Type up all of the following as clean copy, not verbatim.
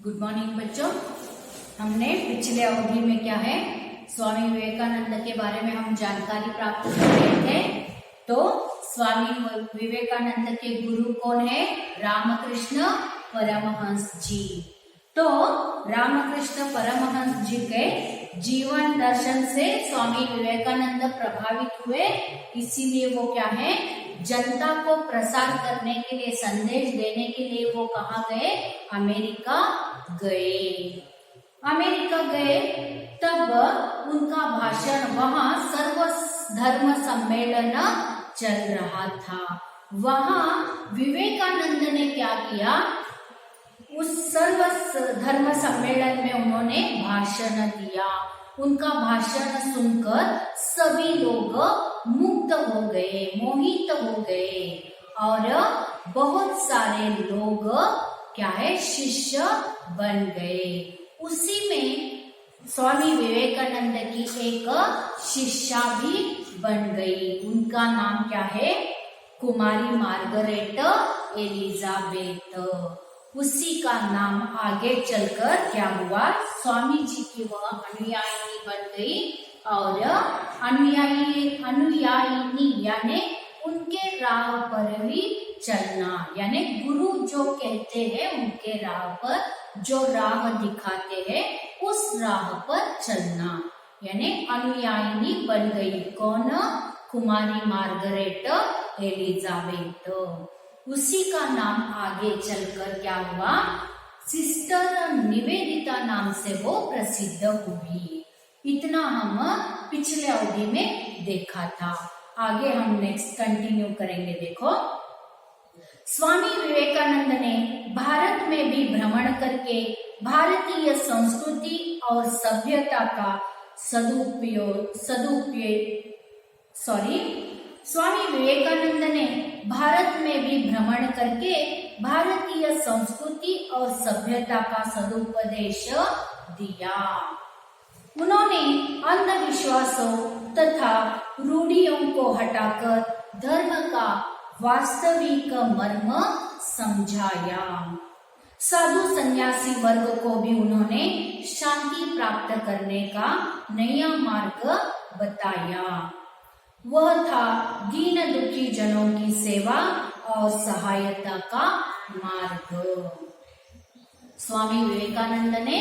Good morning बच्चों। हमने पिछले अवधि में क्या है स्वामी विवेकानंद के बारे में हम जानकारी प्राप्त कर रहे थे। तो स्वामी विवेकानंद के गुरु कौन है? रामकृष्ण परमहंस जी। तो रामकृष्ण परमहंस जी के जीवन दर्शन से स्वामी विवेकानंद प्रभावित हुए, इसीलिए वो क्या है जनता को प्रसार करने के लिए, संदेश देने के लिए वो कहाँ गए? अमेरिका गए। अमेरिका गए तब उनका भाषण वहां सर्व धर्म सम्मेलन चल रहा था। वहां विवेकानंद ने क्या किया? उस सर्व धर्म सम्मेलन में उन्होंने भाषण दिया। उनका भाषण सुनकर सभी लोग मुग्ध हो गए, मोहित हो गए और बहुत सारे लोग क्या है शिष्य बन गए। उसी में स्वामी विवेकानंद की एक शिष्या भी बन गई। उनका नाम क्या है? कुमारी मार्गरेट एलिजाबेथ। उसी का नाम आगे चलकर क्या हुआ? स्वामी जी की वह अनुयायिनी बन गई और अनुयायिनी यानी उनके राह पर ही चलना, यानी गुरु जो कहते हैं उनके राह पर, जो राह दिखाते हैं उस राह पर चलना, यानी अनुयायिनी बन गई। कौन? कुमारी मार्गरेट एलिजाबेथ। उसी का नाम आगे चलकर क्या हुआ? सिस्टर निवेदिता नाम से वो प्रसिद्ध हुई। इतना हम पिछले अवधि में देखा था। आगे हम नेक्स्ट कंटिन्यू करेंगे। देखो, स्वामी विवेकानंद ने भारत में भी भ्रमण करके भारतीय संस्कृति और सभ्यता का स्वामी विवेकानंद ने भारत में भी भ्रमण करके भारतीय संस्कृति और सभ्यता का सदुपदेश दिया। उन्होंने अंधविश्वासों तथा रूढ़ियों को हटाकर धर्म का वास्तविक मर्म समझाया। साधु सन्यासी वर्ग को भी उन्होंने शांति प्राप्त करने का नया मार्ग बताया। वह था दीन दुखी जनों की सेवा और सहायता का मार्ग। स्वामी विवेकानंद ने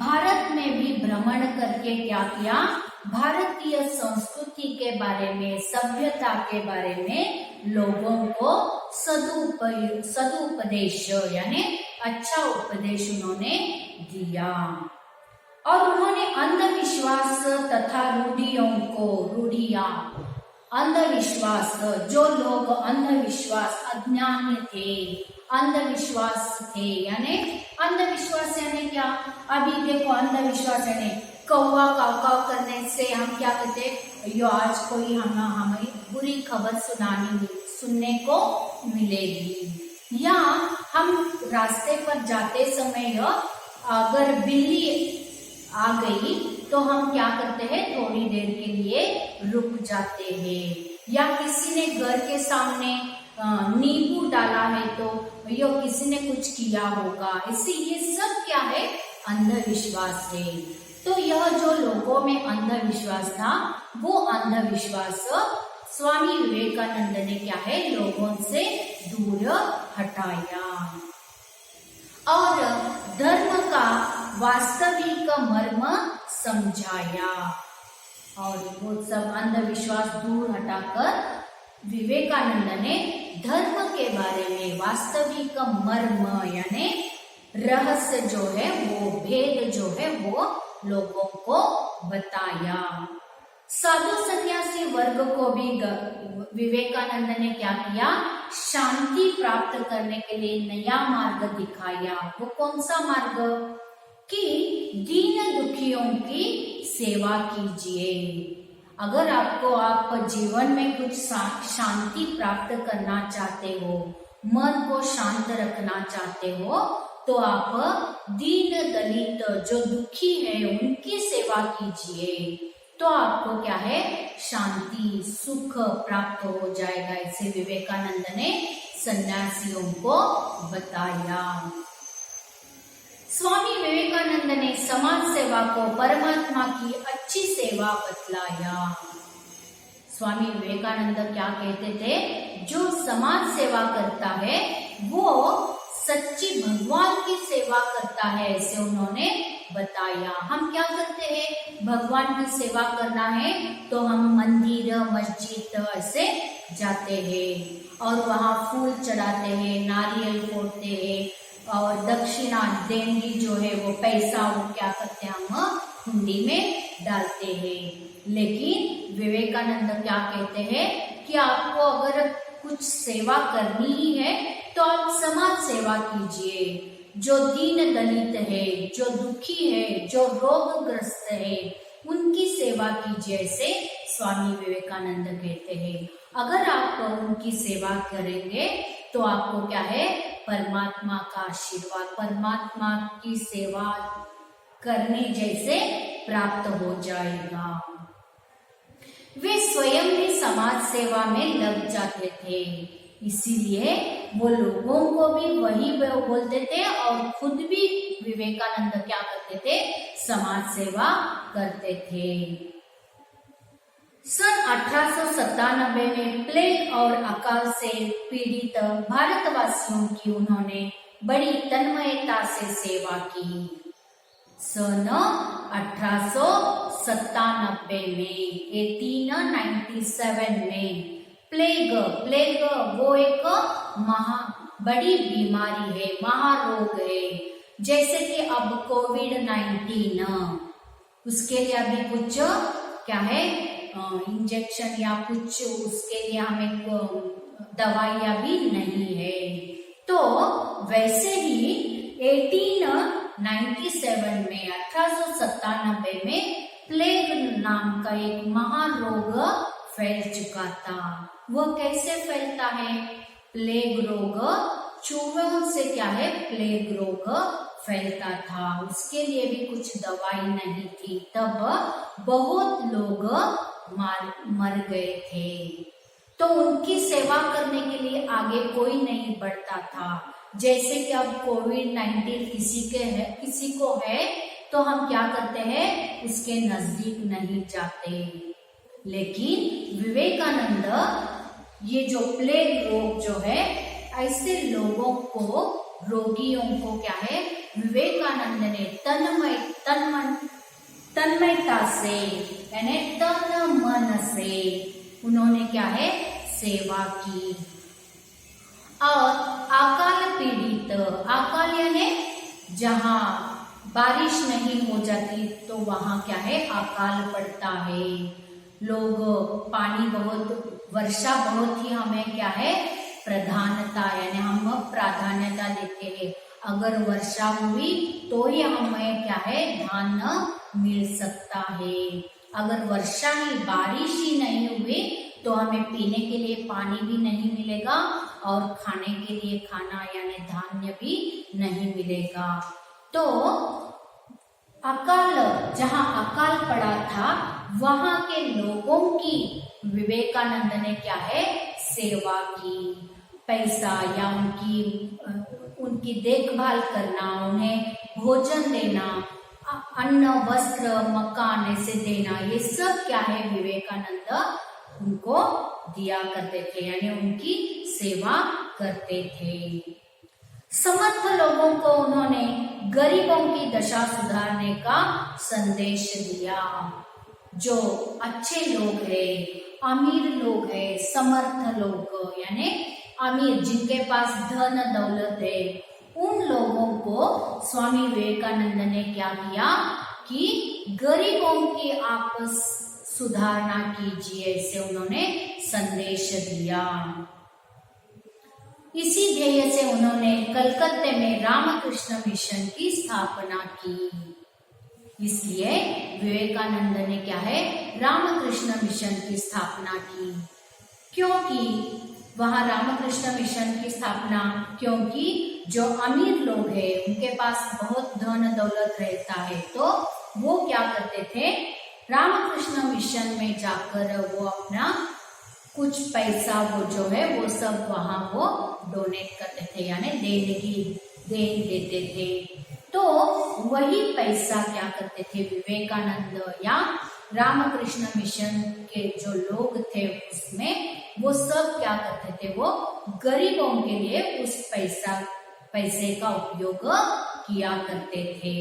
भारत में भी भ्रमण करके क्या किया? भारतीय संस्कृति के बारे में, सभ्यता के बारे में लोगों को सदुपदेश यानी अच्छा उपदेश उन्होंने दिया। और उन्होंने अंधविश्वास तथा अंधविश्वास, जो लोग अंधविश्वास अज्ञान थे, अंधविश्वास थे, यानी अंधविश्वास यानी क्या? अभी देखो, अंधविश्वास यानी कौवा काव काव करने से हम क्या कहते? यो आज कोई हमें बुरी खबर सुनने को मिलेगी। या हम रास्ते पर जाते समय अगर बिल्ली आ गई तो हम क्या करते हैं? थोड़ी देर के लिए रुक जाते हैं। या किसी ने घर के सामने नींबू डाला है तो यो किसी ने कुछ किया होगा। इसी ये सब क्या है? अंधविश्वास है। तो यह जो लोगों में अंधविश्वास था, वो अंधविश्वास स्वामी विवेकानंद ने क्या है? लोगों से दूर हटाया और धर्म का वास्तविक मर्म समझाया। और वो सब अंधविश्वास दूर हटाकर विवेकानंद ने धर्म के बारे में वास्तविक मर्म यानी रहस्य जो है, वो भेद जो है, वो लोगों को बताया। साधु सन्यासी वर्ग को भी विवेकानंद ने क्या किया? शांति प्राप्त करने के लिए नया मार्ग दिखाया। वो कौन सा मार्ग? कि दीन दुखियों की सेवा कीजिए। अगर आप जीवन में कुछ शांति प्राप्त करना चाहते हो, मन को शांत रखना चाहते हो, तो आप दीन दलित जो दुखी है उनकी सेवा कीजिए। तो आपको क्या है? शांति, सुख प्राप्त हो जाएगा। ऐसे विवेकानंद ने सन्यासियों को बताया। स्वामी विवेकानंद ने समाज सेवा को परमात्मा की अच्छी सेवा बतलाया। स्वामी विवेकानंद क्या कहते थे? जो समाज सेवा करता है वो सच्ची भगवान की सेवा करता है, ऐसे उन्होंने बताया। हम क्या करते हैं? भगवान की सेवा करना है तो हम मंदिर मस्जिद ऐसे जाते हैं और वहाँ फूल चढ़ाते हैं, नारियल फोड़ते हैं और दक्षिणा देंगी जो है वो पैसा वो क्या करते हैं, हम हुंडी में डालते हैं। लेकिन विवेकानंद क्या कहते हैं कि आपको अगर कुछ सेवा करनी ही है तो आप समाज सेवा कीजिए। जो दीन दलित है, जो दुखी है, जो रोगग्रस्त है, उनकी सेवा कीजिए, ऐसे स्वामी विवेकानंद कहते हैं। अगर आप उनकी सेवा करेंगे तो आपको क्या है? परमात्मा का आशीर्वाद, परमात्मा की सेवा करने जैसे प्राप्त हो जाएगा। वे स्वयं भी समाज सेवा में लग जाते थे, इसीलिए वो लोगों को भी वही बोलते थे और खुद भी विवेकानंद क्या करते थे? समाज सेवा करते थे। सन 1897 में प्लेग और अकाल से पीड़ित भारतवासियों की उन्होंने बड़ी तन्मयता से सेवा की। सन 1897 में 1897 में प्लेग वो एक बड़ी बीमारी है, महारोग है। जैसे कि अब कोविड-19, उसके लिए अभी कुछ क्या है इंजेक्शन या कुछ उसके लिए हमें दवाइयां भी नहीं है। तो वैसे ही 1897 में प्लेग नाम का एक महारोग फैल चुका था। वह कैसे फैलता है? प्लेग रोग चूहों से क्या है? प्लेग रोग फैलता था। उसके लिए भी कुछ दवाई नहीं थी, तब बहुत लोग मर गए थे। तो उनकी सेवा करने के लिए आगे कोई नहीं बढ़ता था। जैसे कि अब कोविड-19 किसी को है तो हम क्या करते हैं? उसके नजदीक नहीं जाते। लेकिन विवेकानंद ये जो प्लेग रोग जो है, ऐसे लोगों को, रोगियों को क्या है, विवेकानंद ने तन्मयता से यानी तन मन से उन्होंने क्या है? सेवा की। और अकाल पीड़ित, अकाल यानी जहाँ बारिश नहीं हो जाती तो वहाँ क्या है? अकाल पड़ता है। लोग पानी वर्षा बहुत ही हमें क्या है? प्रधानता यानी हम प्राधान्यता देते हैं। अगर वर्षा हुई तो ही हमें क्या है? धान मिल सकता है। अगर वर्षा ही, बारिश ही नहीं हुई तो हमें पीने के लिए पानी भी नहीं मिलेगा और खाने के लिए खाना यानी धान्य भी नहीं मिलेगा। तो अकाल, जहाँ अकाल पड़ा था वहाँ के लोगों की विवेकानंद ने क्या है? सेवा की। पैसा या उनकी देखभाल करना, उन्हें भोजन देना, अन्न वस्त्र मकान ऐसे देना, ये सब क्या है? विवेकानंद उनको दिया करते थे यानी उनकी सेवा करते थे। समर्थ लोगों को उन्होंने गरीबों की दशा सुधारने का संदेश दिया। जो अच्छे लोग हैं, अमीर लोग हैं, समर्थ लोग यानी अमीर, जिनके पास धन दौलत है, उन लोगों को स्वामी विवेकानंद ने क्या किया कि गरीबों की आप सुधारना कीजिए, ऐसे उन्होंने संदेश दिया। इसी ध्येय से उन्होंने कलकत्ते में रामकृष्ण मिशन की स्थापना की। इसलिए विवेकानंद ने क्या है? रामकृष्ण मिशन की स्थापना की। क्योंकि वहाँ रामकृष्ण मिशन की स्थापना, क्योंकि जो अमीर लोग हैं उनके पास बहुत धन दौलत रहता है, तो वो क्या करते थे? रामकृष्ण मिशन में जाकर वो अपना कुछ पैसा वो जो है वो सब वहाँ वो डोनेट करते थे यानी देन देते थे। तो वही पैसा क्या करते थे विवेकानंद या रामकृष्ण मिशन के जो लोग थे उसमें वो सब क्या करते थे, वो गरीबों के लिए उस पैसे का उपयोग किया करते थे।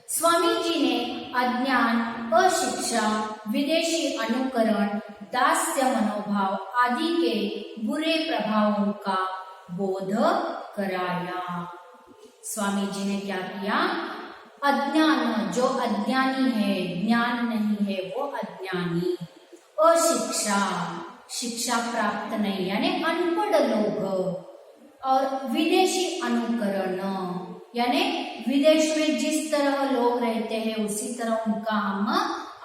स्वामी जी ने अज्ञान, अशिक्षा, विदेशी अनुकरण, दास्य मनोभाव आदि के बुरे प्रभावों का बोध कराया। स्वामी जी ने क्या किया, अज्ञान, जो अज्ञानी है, ज्ञान नहीं है वो अज्ञानी, अशिक्षा, शिक्षा प्राप्त नहीं यानी अनपढ़ लोग, और विदेशी अनुकरण यानी विदेश में जिस तरह लोग रहते हैं उसी तरह उनका हम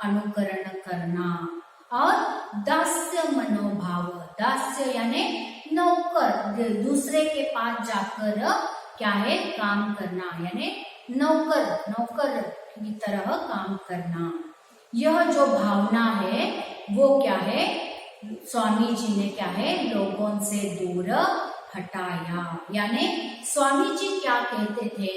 अनुकरण करना, और दास्य मनोभाव, दास्य यानी नौकर, दूसरे के पास जाकर क्या है काम करना, यानी नौकर की तरह काम करना। यह जो भावना है वो क्या है, स्वामी जी ने क्या है लोगों से दूर हटाया। यानी स्वामी जी क्या कहते थे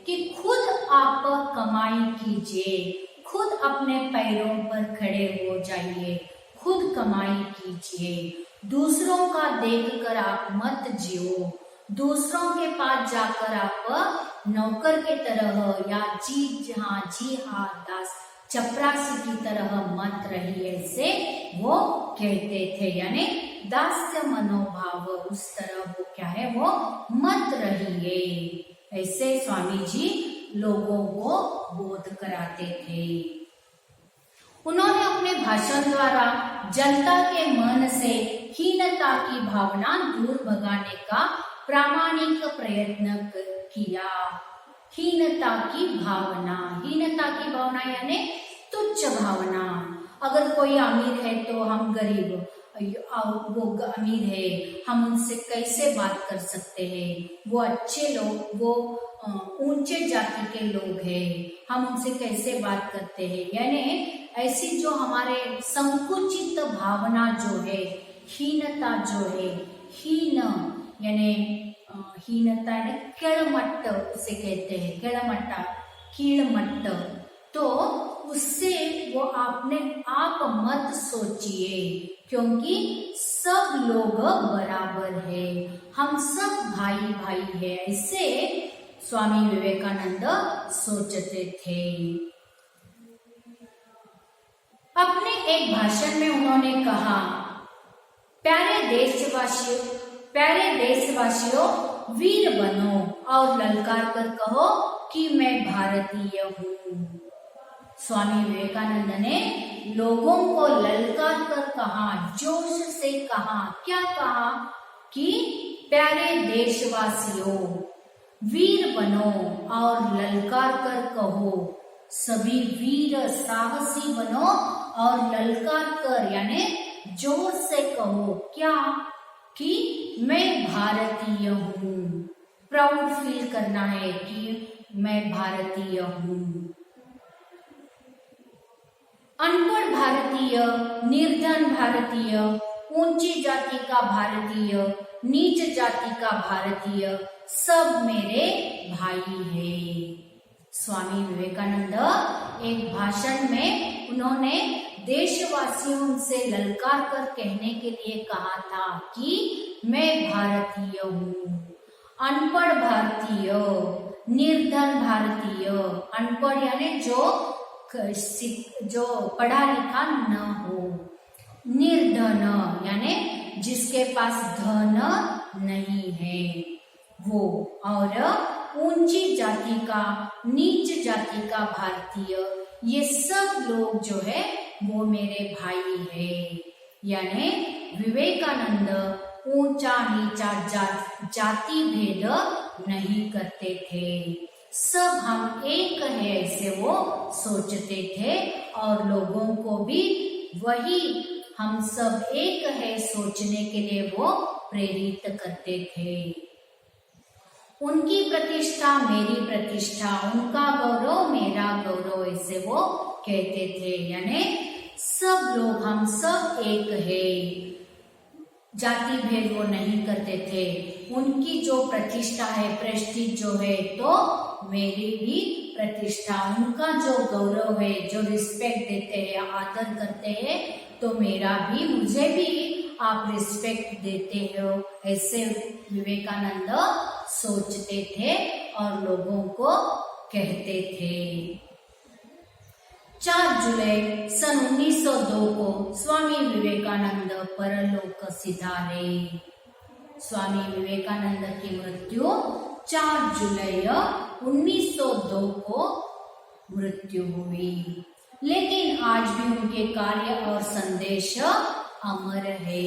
कि खुद आप कमाई कीजिए, खुद अपने पैरों पर खड़े हो जाइए, खुद कमाई कीजिए, दूसरों का देखकर आप मत जियो, दूसरों के पास जाकर आप नौकर के तरह या जी हाँ दास चपरासी की तरह मत रहिए, ऐसे वो कहते थे। यानी दास्य मनोभाव, उस तरह वो क्या है वो मत रहिए, ऐसे स्वामी जी लोगों को बोध कराते थे। उन्होंने अपने भाषण द्वारा जनता के मन से हीनता की भावना दूर भगाने का प्रामाणिक प्रयत्न किया। हीनता की भावना यानी तुच्छ भावना। अगर कोई अमीर है तो हम गरीब, वो अमीर है हम उनसे कैसे बात कर सकते हैं, वो अच्छे लोग, वो ऊंचे जाति के लोग हैं, हम उनसे कैसे बात करते हैं। यानी ऐसी जो हमारे संकुचित भावना जो है, हीनता जो है, हीनता यानी केड़मट्ट उसे कहते हैं, केड़मट्टा, कीड़मट्ट, तो उससे वो आपने आप मत सोचिए, क्योंकि सब लोग बराबर है, हम सब भाई भाई है, ऐसे स्वामी विवेकानंद सोचते थे। अपने एक भाषण में उन्होंने कहा, प्यारे देशवासियों वीर बनो और ललकार कर कहो कि मैं भारतीय हूँ। स्वामी विवेकानंद ने लोगों को ललकार कर कहा, जोश से कहा, क्या कहा कि प्यारे देशवासियों वीर बनो और ललकार कर कहो, सभी वीर साहसी बनो और ललकार कर यानी जोर से कहो क्या कि मैं भारतीय हूँ। प्राउड फील करना है कि मैं भारतीय हूँ। अनपढ़ भारतीय, निर्धन भारतीय, ऊंची जाति का भारतीय, नीच जाति का भारतीय, सब मेरे भाई हैं। स्वामी विवेकानंद एक भाषण में उन्होंने देशवासियों से ललकार कर कहने के लिए कहा था कि मैं भारतीय हूँ। अनपढ़ भारतीय, निर्धन भारतीय, अनपढ़ यानी जो पढ़ा लिखा न हो, निर्धन यानी जिसके पास धन नहीं है वो, और ऊंची जाति का, नीच जाति का भारतीय, ये सब लोग जो है वो मेरे भाई है। यानी विवेकानंद ऊंचा नीचा जाति भेद नहीं करते थे, सब हम एक है ऐसे वो सोचते थे, और लोगों को भी वही हम सब एक है सोचने के लिए वो प्रेरित करते थे। उनकी प्रतिष्ठा मेरी प्रतिष्ठा, उनका गौरव मेरा गौरव, ऐसे वो कहते थे। यानी सब लोग हम सब एक है। जाति भेद वो नहीं करते थे। उनकी जो प्रतिष्ठा है, प्रेस्टीज जो है, तो मेरी भी प्रतिष्ठा, उनका जो गौरव है, जो रिस्पेक्ट देते हैं, आदर करते हैं, तो मेरा भी, मुझे भी आप रिस्पेक्ट देते हो, ऐसे विवेकानंद सोचते थे और लोगों को कहते थे। 4 जुलाई सन 1902 को स्वामी विवेकानंद परलोक सिधारे। स्वामी विवेकानंद की मृत्यु 4 जुलाई 1902 को मृत्यु हुई, लेकिन आज भी उनके कार्य और संदेश अमर है।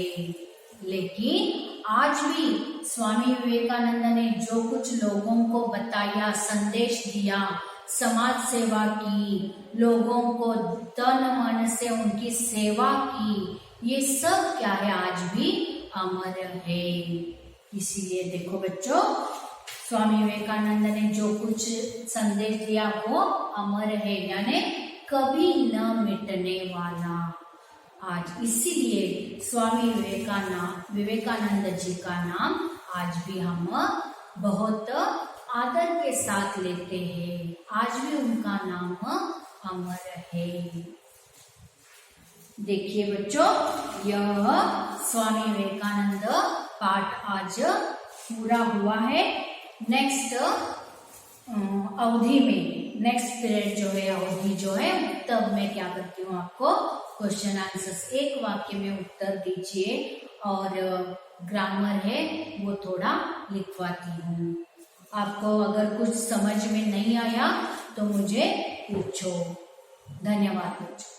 लेकिन आज भी स्वामी विवेकानंद ने जो कुछ लोगों को बताया, संदेश दिया, समाज सेवा की, लोगों को तन मन से उनकी सेवा की, ये सब क्या है, आज भी अमर है। इसीलिए देखो बच्चों, स्वामी विवेकानंद ने जो कुछ संदेश दिया वो अमर है, यानी कभी न मिटने वाला। आज इसीलिए स्वामी विवेकानंद जी का नाम आज भी हम बहुत आदर के साथ लेते हैं। आज भी उनका नाम अमर है। देखिए बच्चों, यह स्वामी विवेकानंद पाठ आज पूरा हुआ है। नेक्स्ट अवधि में, नेक्स्ट पीरियड जो है, अवधि जो है, तब मैं क्या करती हूँ, आपको क्वेश्चन आंसर्स एक वाक्य में उत्तर दीजिए और ग्रामर है वो थोड़ा लिखवाती हूँ। आपको अगर कुछ समझ में नहीं आया तो मुझे पूछो। धन्यवाद बच्चों।